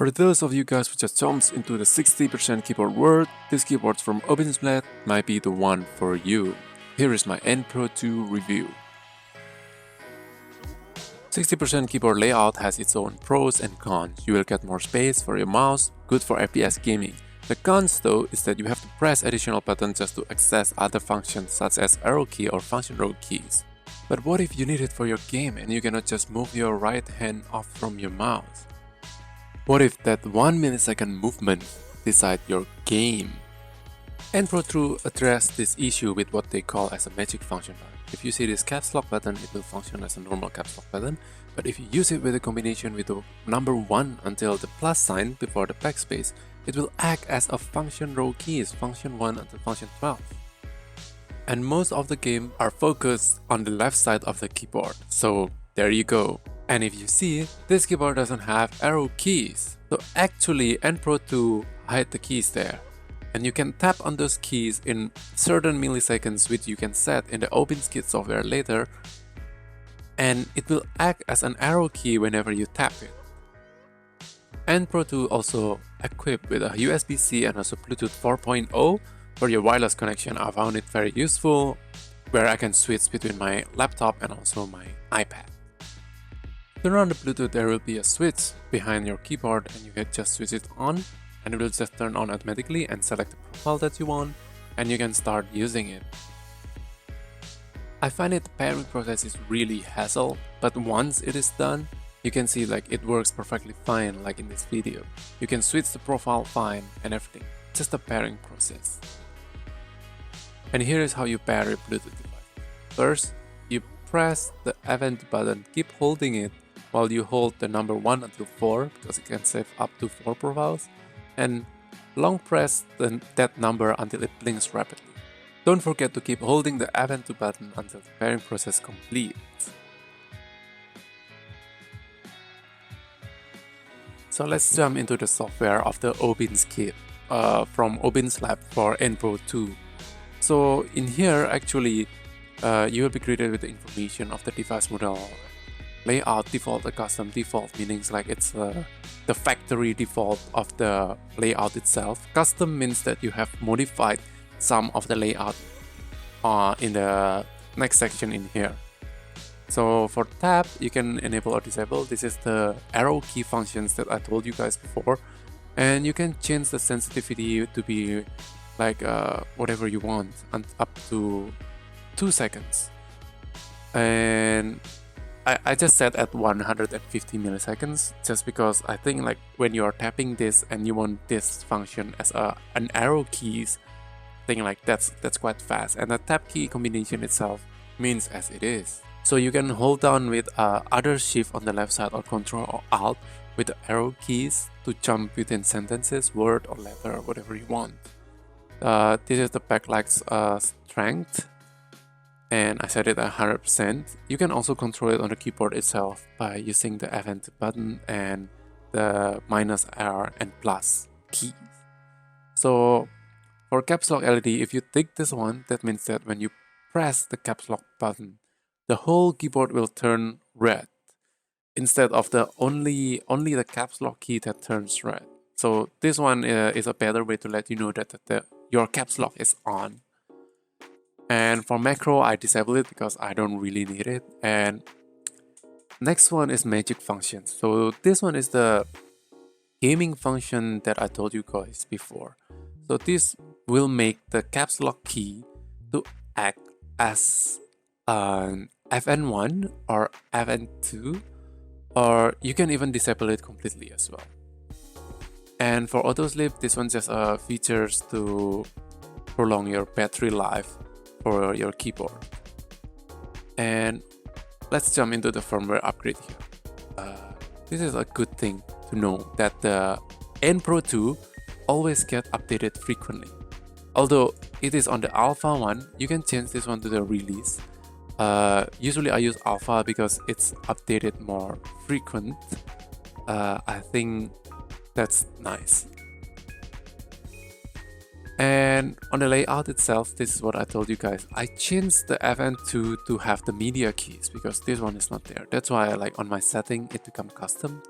For those of you guys who just jumps into the 60% keyboard world, this keyboard from Obinslab might be the one for you. Here is my N Pro 2 review. 60% keyboard layout has its own pros and cons. You will get more space for your mouse, good for FPS gaming. The cons though is that you have to press additional buttons just to access other functions such as arrow key or function row keys. But what if you need it for your game and you cannot just move your right hand off from your mouse? What if that 1 millisecond movement decides your game? N Pro 2 addressed this issue with what they call as a magic function bar. If you see this caps lock button, it will function as a normal caps lock button, but if you use it with a combination with the number 1 until the plus sign before the backspace, it will act as a function row keys, function 1 until function 12. And most of the game are focused on the left side of the keyboard, so there you go. And if you see, this keyboard doesn't have arrow keys, so actually N Pro 2 hide the keys there. And you can tap on those keys in certain milliseconds, which you can set in the Obinslab software later, and it will act as an arrow key whenever you tap it. N Pro 2 also equipped with a USB-C and also Bluetooth 4.0 for your wireless connection. I found it very useful, where I can switch between my laptop and also my iPad. Turn on the Bluetooth, there will be a switch behind your keyboard and you can just switch it on and it will just turn on automatically and select the profile that you want and you can start using it. I find it the pairing process is really hassle, but once it is done, you can see like it works perfectly fine like in this video. You can switch the profile fine and everything, just a pairing process. And here is how you pair your Bluetooth device. First, you press the event button, keep holding it while you hold the number 1 until 4 because it can save up to 4 profiles, and long press that number until it blinks rapidly. Don't forget to keep holding the event button until the pairing process completes. So let's jump into the software of the Obinslab from Obinslab for N Pro 2. So in here actually you will be greeted with the information of the device model, layout default, a custom default, meaning like it's the factory default of the layout itself. Custom means that you have modified some of the layout in the next section in here. So for tab, you can enable or disable. This is the arrow key functions that I told you guys before, and you can change the sensitivity to be like whatever you want, and up to 2 seconds. And I just set at 150 milliseconds just because I think like when you are tapping this and you want this function as an arrow keys thing, like that's quite fast, and the tap key combination itself means as it is. So you can hold down with other shift on the left side or control or alt with the arrow keys to jump within sentences, word or letter or whatever you want. This is the backlight strength, and I set it at 100%. You can also control it on the keyboard itself by using the event button and the -R and plus keys. So for caps lock LED, if you tick this one, that means that when you press the caps lock button, the whole keyboard will turn red instead of the only the caps lock key that turns red. So this one is a better way to let you know that your caps lock is on. And for macro, I disable it because I don't really need it. And next one is magic functions. So this one is the gaming function that I told you guys before. So this will make the caps lock key to act as an FN1 or FN2, or you can even disable it completely as well. And for auto sleep, this one just features to prolong your battery life for your keyboard. And let's jump into the firmware upgrade here. This is a good thing to know that the N Pro 2 always get updated frequently. Although it is on the alpha one, you can change this one to the release. Usually I use alpha because it's updated more frequent. I think that's nice. And on the layout itself, this is what I told you guys. I changed the FN2 to have the media keys because this one is not there. That's why like on my setting it become custom.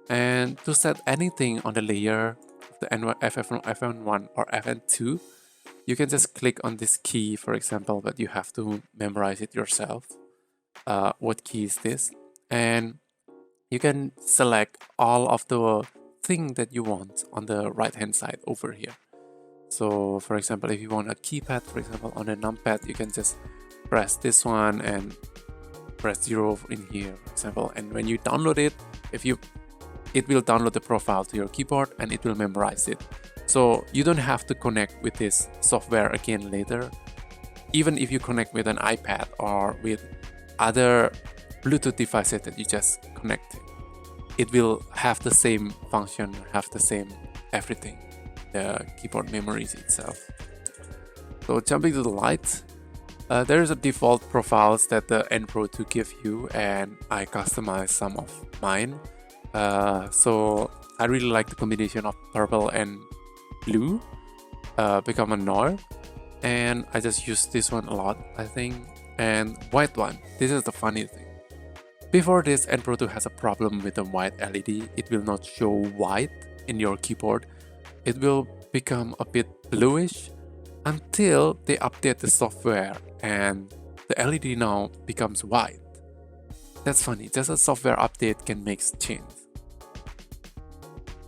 And to set anything on the layer of the FN1 or FN2, you can just click on this key, for example, but you have to memorize it yourself. What key is this? And you can select all of the thing that you want on the right hand side over here. So for example, if you want a keypad, for example, on a numpad, you can just press this one and press 0 in here, for example. And when you download it, it will download the profile to your keyboard and it will memorize it. So you don't have to connect with this software again later. Even if you connect with an iPad or with other Bluetooth devices that you just connected, it will have the same function, have the same everything, the keyboard memories itself. So jumping to the lights, there is a default profiles that the N Pro 2 give you, and I customized some of mine. So I really like the combination of purple and blue, become a noir, and I just use this one a lot, I think. And white one, this is the funny thing. Before this, N Pro 2 has a problem with the white LED. It will not show white in your keyboard. It will become a bit bluish until they update the software and the LED now becomes white. That's funny, just a software update can make change.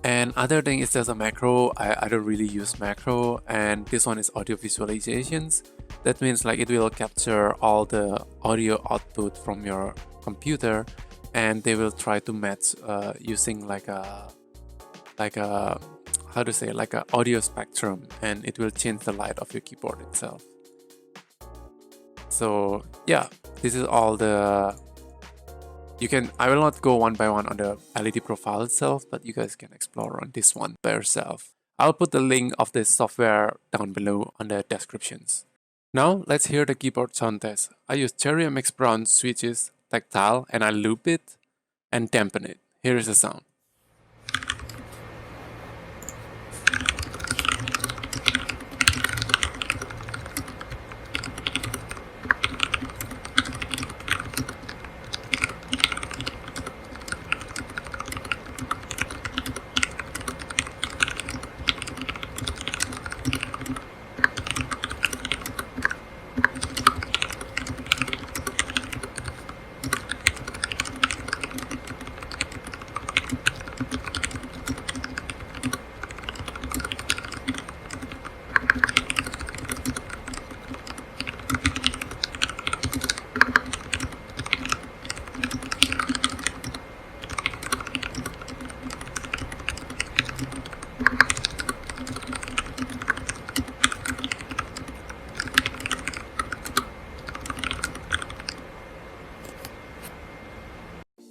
And other thing is just a macro. I don't really use macro, and this one is audio visualizations. That means like it will capture all the audio output from your computer, and they will try to match using like a how to say, like a audio spectrum, and it will change the light of your keyboard itself. So yeah, this is all the I will not go one by one on the LED profile itself, but you guys can explore on this one by yourself. I'll put the link of this software down below on the descriptions. Now let's hear the keyboard sound test. I use Cherry MX Brown switches, tactile, and I loop it and dampen it. Here is the sound.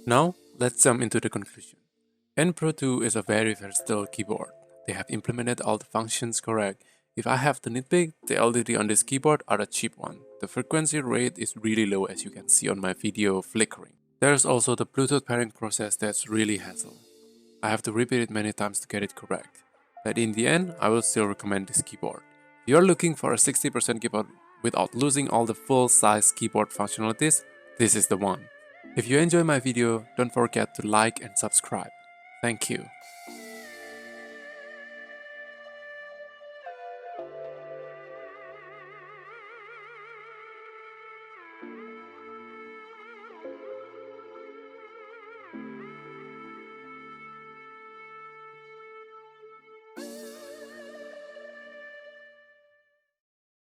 Now, let's jump into the conclusion. N Pro 2 is a very versatile keyboard. They have implemented all the functions correct. If I have to nitpick, the LDD on this keyboard are a cheap one. The frequency rate is really low, as you can see on my video flickering. There's also the Bluetooth pairing process that's really hassle. I have to repeat it many times to get it correct. But in the end, I will still recommend this keyboard. If you're looking for a 60% keyboard without losing all the full-size keyboard functionalities, this is the one. If you enjoy my video, don't forget to like and subscribe. Thank you.